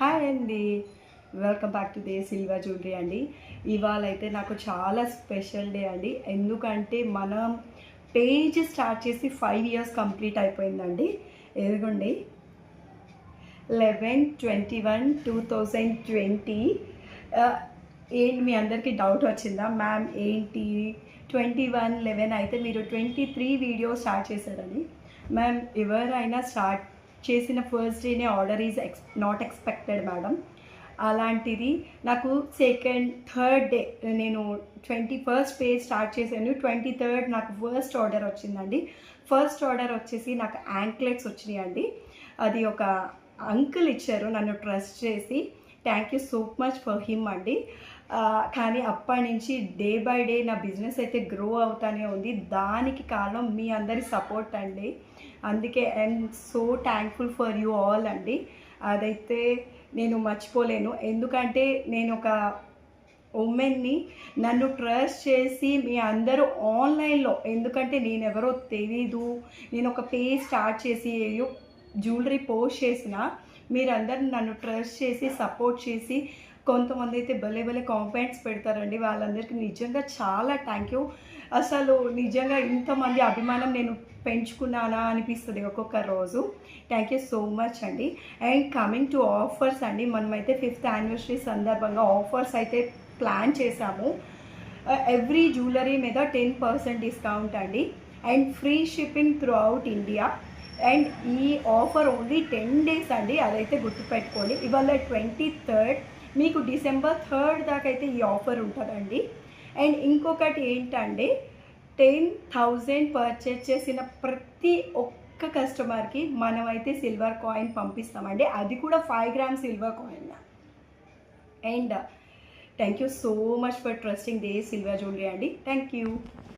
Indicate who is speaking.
Speaker 1: Hi అండి, welcome back to they silver jewellery అండి. ఇవాళ అయితే నాకు చాలా స్పెషల్ డే అండి. ఎందుకంటే మనం పేజ్ స్టార్ట్ చేసి 5 ఇయర్స్ కంప్లీట్ అయిపోయిందండి. ఎదుగుండి 11/21/2020. ఏంటి మీ అందరికీ డౌట్ వచ్చిందా, మ్యామ్ ఏంటి 21/11 అయితే మీరు 23 వీడియో స్టార్ట్ చేశారని? మ్యామ్, ఎవరైనా స్టార్ట్ చేసిన ఫస్ట్ డేనే order is not expected madam. అలాంటిది నాకు సెకండ్ థర్డ్ డే నేను 21st పేజ్ స్టార్ట్ చేశాను. 23rd నాకు ఫస్ట్ ఆర్డర్ వచ్చిందండి. ఫస్ట్ ఆర్డర్ వచ్చేసి నాకు యాంక్లెట్స్ వచ్చినాయి అండి. అది ఒక అంకుల్ ఇచ్చారు నన్ను ట్రస్ట్ చేసి. Thank you so much for him అండి. కానీ అప్పటి నుంచి డే బై డే నా బిజినెస్ అయితే గ్రో అవుతానే ఉంది. దానికి కారణం మీ అందరి సపోర్ట్ అండి. అందుకే I'm so thankful for you all అండి. అదైతే నేను మర్చిపోలేను. ఎందుకంటే నేను ఒక ఉమెన్ని, నన్ను ట్రస్ట్ చేసి మీ అందరూ ఆన్లైన్లో, ఎందుకంటే నేను ఎవరో తెలీదు, నేను ఒక పేజ్ స్టార్ట్ చేసి జ్యువెలరీ పోస్ట్ చేసిన మీరందరూ నన్ను ట్రస్ట్ చేసి సపోర్ట్ చేసి కొంతమంది అయితే భలే భలే కామెంట్స్ పెడతారండి. వాళ్ళందరికీ నిజంగా చాలా థ్యాంక్ యూ. అసలు నిజంగా ఇంతమంది అభిమానం నేను పెంచుకున్నానా అనిపిస్తుంది ఒక్కొక్క రోజు. థ్యాంక్ యూ సో మచ్ అండి. అండ్ కమింగ్ టు ఆఫర్స్ అండి, మనమైతే 5th యానివర్సరీ సందర్భంగా ఆఫర్స్ అయితే ప్లాన్ చేశాము. ఎవ్రీ జ్యువెలరీ మీద 10% డిస్కౌంట్ అండి. And free shipping through out India. And ఈ ఆఫర్ ఓన్లీ 10 days అండి, అదైతే గుర్తుపెట్టుకోండి. ఇవాళ 23rd, మీకు December 3rd దాకా అయితే ఈ ఆఫర్ ఉంటుందండి. అండ్ ఇంకొకటి ఏంటంటే 10,000 పర్చేజ్ చేసిన ప్రతి ఒక్క కస్టమర్కి మనమైతే సిల్వర్ కాయిన్ పంపిస్తామండి. అది కూడా 5 grams silver coin. And thank you so much for trusting the silver jewellery అండి. Thank you.